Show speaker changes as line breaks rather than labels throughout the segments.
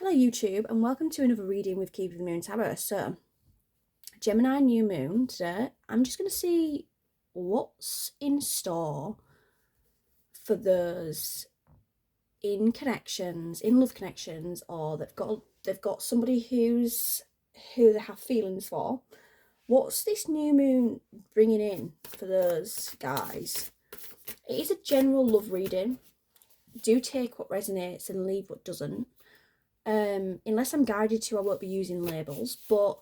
Hello YouTube and welcome to another reading with Keep of the Moon Tarot. So, Gemini new moon today. I'm just going to see what's in store for those in connections, in love connections, or they've got somebody who they have feelings for. What's this new moon bringing in for those guys? It is a general love reading. Do take what resonates and leave what doesn't. Unless I'm guided to, I won't be using labels, but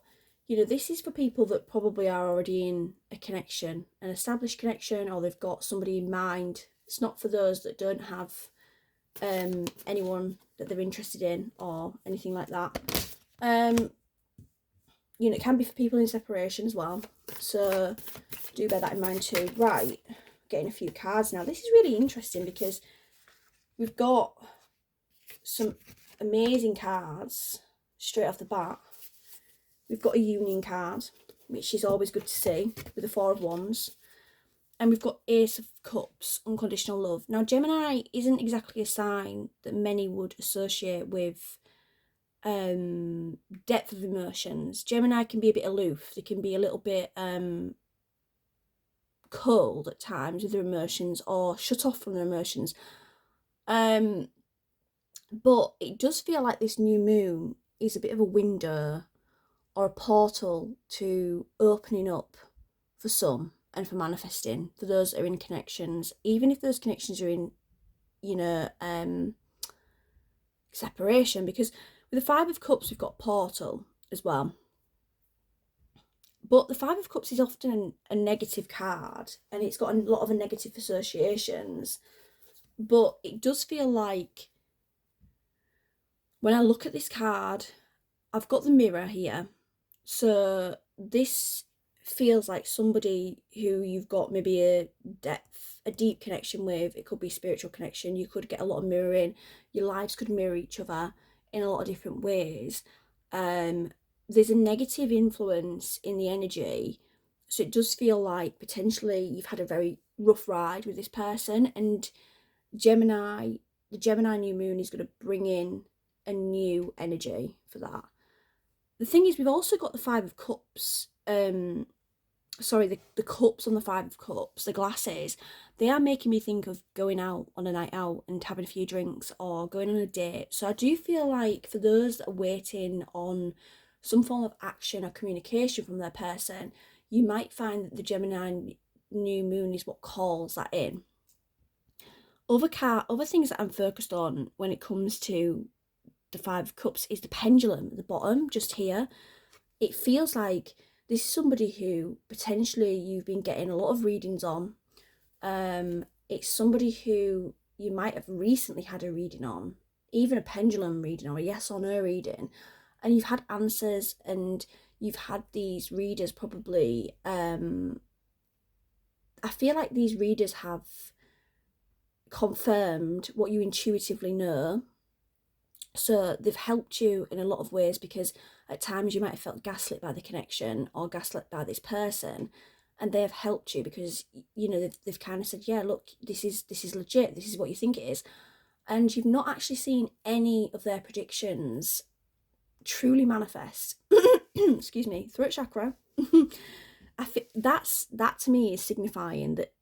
this is for people that probably are already in a connection, an established connection, or they've got somebody in mind. It's not for those that don't have anyone that they're interested in or anything like that. It can be for people in separation as well, so do bear that in mind too. Right, getting a few cards now. This is really interesting because we've got some amazing cards straight off the bat. We've got a union card, which is always good to see, with the Four of Wands. And we've got Ace of Cups, unconditional love. Now, Gemini isn't exactly a sign that many would associate with depth of emotions. Gemini can be a bit aloof. They can be a little bit cold at times with their emotions, or shut off from their emotions. But it does feel like this new moon is a bit of a window or a portal to opening up for some and for manifesting for those that are in connections, even if those connections are in, separation. Because with the Five of Cups, we've got portal as well. But the Five of Cups is often a negative card, and it's got a lot of negative associations. But it does feel like, when I look at this card, I've got the mirror here. So this feels like somebody who you've got maybe a deep connection with. It could be a spiritual connection. You could get a lot of mirroring. Your lives could mirror each other in a lot of different ways. There's a negative influence in the energy. So it does feel like potentially you've had a very rough ride with this person, and the Gemini new moon is going to bring in a new energy for that. The thing is, we've also got the Five of Cups. The cups on the Five of Cups, the glasses, they are making me think of going out on a night out and having a few drinks, or going on a date. So I do feel like for those that are waiting on some form of action or communication from their person, you might find that the Gemini new moon is what calls that in. Other things that I'm focused on when it comes to the Five of Cups is the pendulum at the bottom, just here. It feels like this is somebody who potentially you've been getting a lot of readings on. It's somebody who you might have recently had a reading on, even a pendulum reading or a yes or no reading, and you've had answers, and you've had these readers probably. I feel like these readers have confirmed what you intuitively know. So they've helped you in a lot of ways, because at times you might have felt gaslit by the connection or gaslit by this person, and they have helped you because they've kind of said, yeah, look, this is legit, this is what you think it is, and you've not actually seen any of their predictions truly manifest. Excuse me, throat chakra. I think that to me is signifying that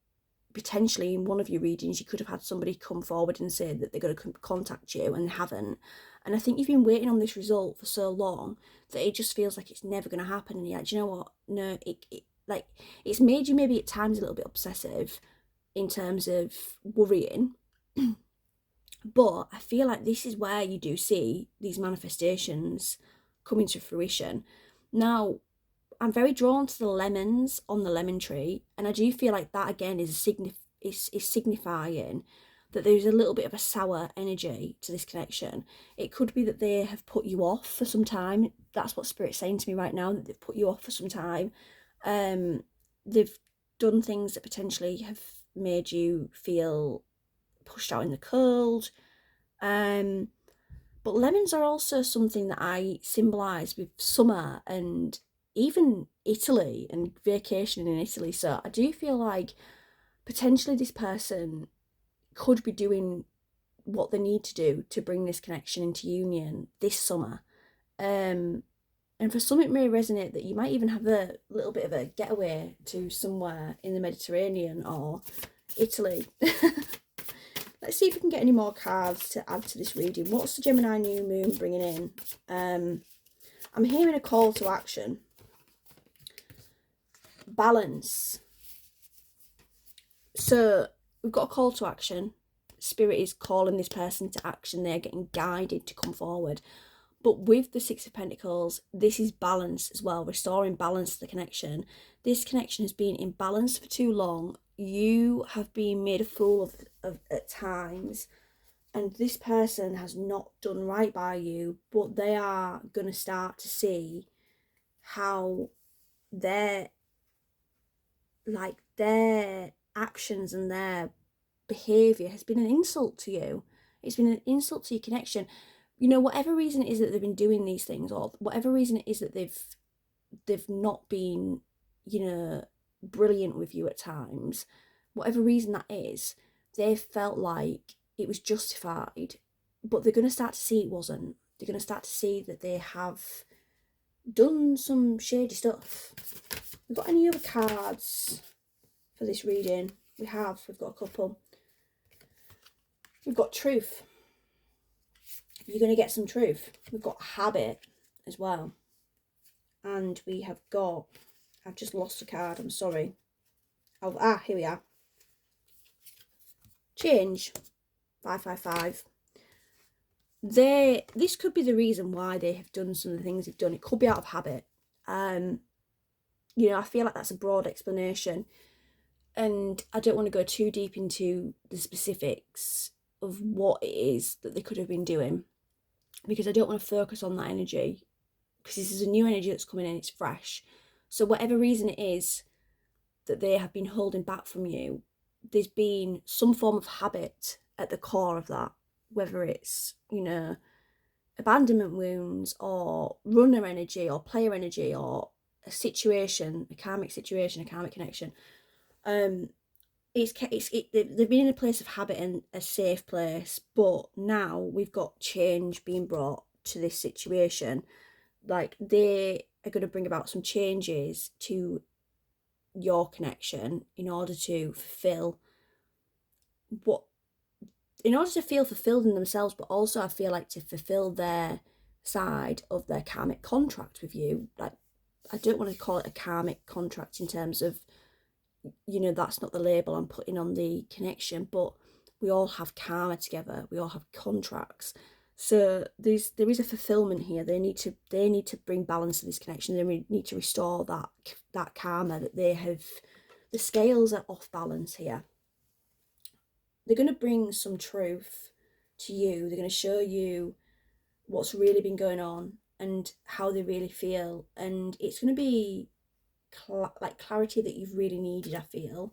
potentially in one of your readings you could have had somebody come forward and say that they're going to contact you, and they haven't. And I think you've been waiting on this result for so long that it just feels like it's never going to happen. And you're like, do you know what? No, it's made you maybe at times a little bit obsessive in terms of worrying. But I feel like this is where you do see these manifestations coming to fruition. Now, I'm very drawn to the lemons on the lemon tree, and I do feel like that again is signifying that there's a little bit of a sour energy to this connection. It could be that they have put you off for some time. That's what Spirit's saying to me right now, that they've put you off for some time. They've done things that potentially have made you feel pushed out in the cold. But lemons are also something that I symbolise with summer and even Italy and vacationing in Italy. So I do feel like potentially this person could be doing what they need to do to bring this connection into union this summer. And for some, it may resonate that you might even have a little bit of a getaway to somewhere in the Mediterranean or Italy. Let's see if we can get any more cards to add to this reading. What's the Gemini new moon bringing in? I'm hearing a call to action. Balance. So we've got a call to action. Spirit is calling this person to action. They're getting guided to come forward. But with the Six of Pentacles, this is balance as well, restoring balance to the connection. This connection has been imbalanced for too long. You have been made a fool of at times, and this person has not done right by you, but they are going to start to see how their actions and their behaviour has been an insult to you. It's been an insult to your connection. You know, whatever reason it is that they've been doing these things, or whatever reason it is that they've not been, you know, brilliant with you at times, whatever reason that is, they've felt like it was justified, but they're going to start to see it wasn't. They're going to start to see that they have done some shady stuff. We've got any other cards for this reading? We've got a couple. We've got truth. You're going to get some truth. We've got habit as well. And we have got, I've just lost a card, I'm sorry. Here we are. Change. 555. This could be the reason why they have done some of the things they've done. It could be out of habit. You know, I feel like that's a broad explanation. And I don't want to go too deep into the specifics of what it is that they could have been doing, because I don't want to focus on that energy, because this is a new energy that's coming in, it's fresh. So whatever reason it is that they have been holding back from you, there's been some form of habit at the core of that, whether it's, you know, abandonment wounds or runner energy or player energy or a situation, a karmic situation, a karmic connection. They've been in a place of habit and a safe place, but now we've got change being brought to this situation. Like, they are going to bring about some changes to your connection in order to feel fulfilled in themselves, but also I feel like to fulfill their side of their karmic contract with you. Like, I don't want to call it a karmic contract in terms of, you know, that's not the label I'm putting on the connection, but we all have karma together. We all have contracts. So there is a fulfillment here. They need to bring balance to this connection. They need to restore that karma that they have. The scales are off balance here. They're going to bring some truth to you. They're going to show you what's really been going on and how they really feel. And it's going to be like clarity that you've really needed, I feel.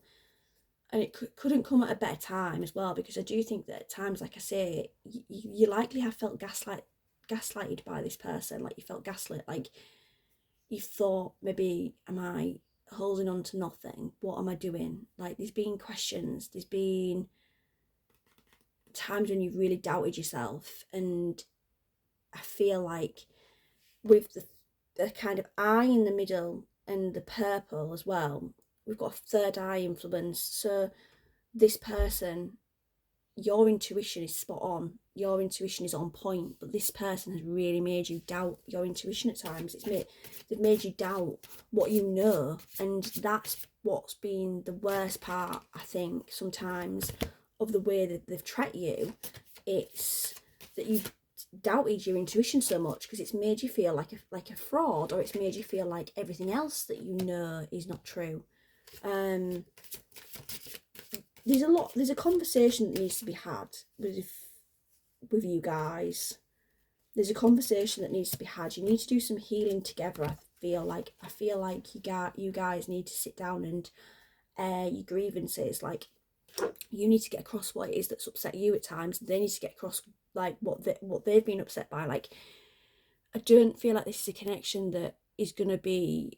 And it couldn't come at a better time as well, because I do think that at times, like I say, you likely have felt gaslighted by this person. Like, you felt gaslit, like you thought, maybe, am I holding on to nothing? What am I doing? Like, there's been questions, there's been times when you've really doubted yourself. And I feel like with the kind of eye in the middle and the purple as well, we've got a third eye influence. So this person, your intuition is spot on, your intuition is on point, but this person has really made you doubt your intuition at times. They've made you doubt what you know, and that's what's been the worst part, I think, sometimes, of the way that they've treated you. It's that you've doubted your intuition so much, because it's made you feel like a fraud, or it's made you feel like everything else that you know is not true. There's a conversation that needs to be had with you guys. There's a conversation that needs to be had. You need to do some healing together. I feel like you guys need to sit down and air your grievances. Like, you need to get across what it is that's upset you at times. They need to get across like what they've been upset by. Like, I don't feel like this is a connection that is going to be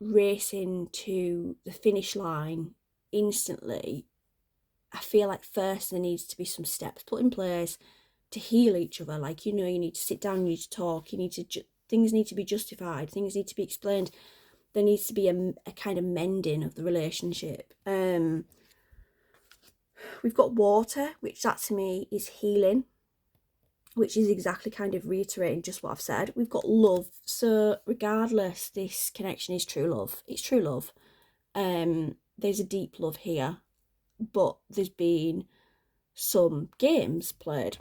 racing to the finish line instantly. I feel like first there needs to be some steps put in place to heal each other. Like, you know, you need to sit down, you need to talk, you need to, things need to be justified, things need to be explained. There needs to be a kind of mending of the relationship. We've got water, which that to me is healing, which is exactly kind of reiterating just what I've said. We've got love. So regardless, this connection is true love. It's true love. There's a deep love here, but there's been some games played.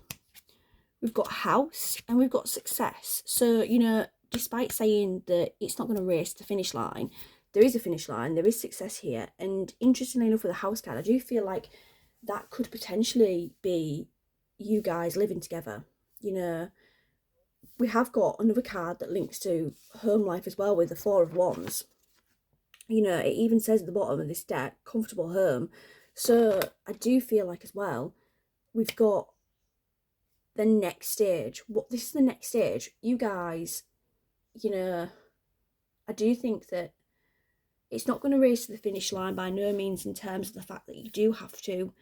We've got house and we've got success. So, you know, despite saying that it's not going to race the finish line, there is a finish line, there is success here. And interestingly enough, with the house card, I do feel like that could potentially be you guys living together. You know, we have got another card that links to home life as well, with the Four of Wands. You know, it even says at the bottom of this deck, comfortable home. So I do feel like as well, we've got the next stage. What this is the next stage. You guys, you know, I do think that it's not going to race to the finish line by no means, in terms of the fact that you do have to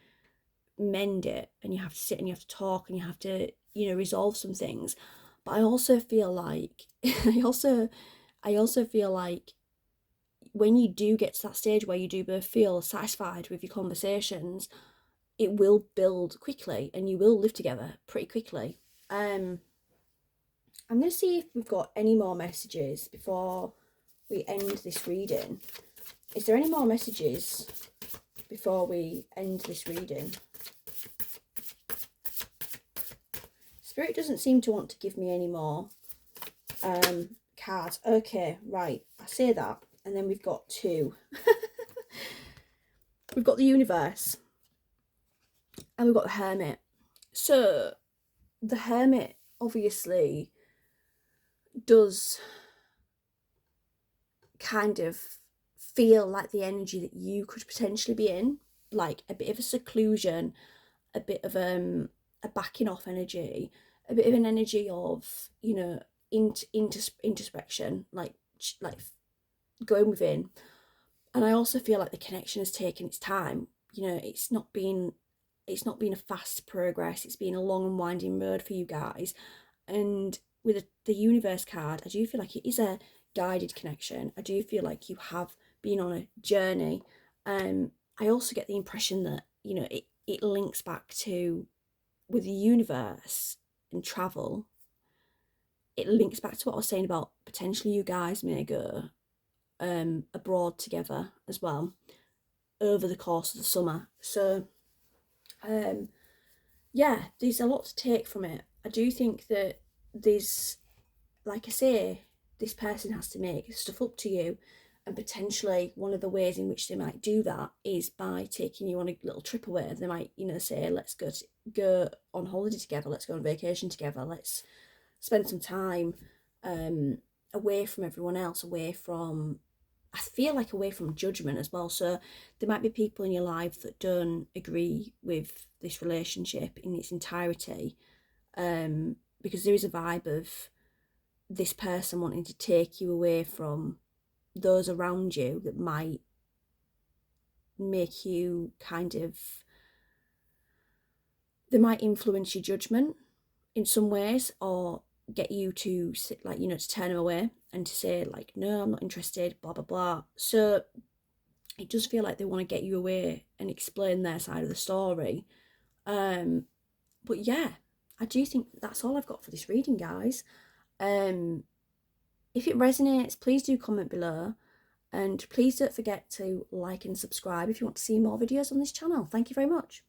mend it and you have to sit and you have to talk and you have to, you know, resolve some things. But I also feel like I also feel like when you do get to that stage where you do both feel satisfied with your conversations, it will build quickly and you will live together pretty quickly. I'm going to see if we've got any more messages before we end this reading. Is there any more messages before we end this reading? Spirit doesn't seem to want to give me any more cards. Okay, right. I say that. And then we've got two. We've got the Universe. And we've got the Hermit. So, the Hermit obviously does kind of feel like the energy that you could potentially be in. Like a bit of a seclusion, a bit of a backing off energy, a bit of an energy of, you know, introspection, like going within. And I also feel like the connection has taken its time. You know, it's not been a fast progress. It's been a long and winding road for you guys. And with the Universe card, I do feel like it is a guided connection. I do feel like you have been on a journey. I also get the impression that, you know, it links back to, with the Universe and travel, it links back to what I was saying about potentially you guys may go abroad together as well over the course of the summer. So yeah, there's a lot to take from it. I do think that there's, like I say, this person has to make stuff up to you, and potentially one of the ways in which they might do that is by taking you on a little trip away. They might, you know, say, let's go on holiday together, let's go on vacation together, let's spend some time away from everyone else, away from judgment as well. So there might be people in your life that don't agree with this relationship in its entirety, because there is a vibe of this person wanting to take you away from those around you that might make you kind of, they might influence your judgment in some ways, or get you to, like, you know, to turn them away and to say, like, no, I'm not interested, blah blah blah. So it does feel like they want to get you away and explain their side of the story. But yeah, I do think that's all I've got for this reading, guys. If it resonates, please do comment below, and please don't forget to like and subscribe if you want to see more videos on this channel. Thank you very much.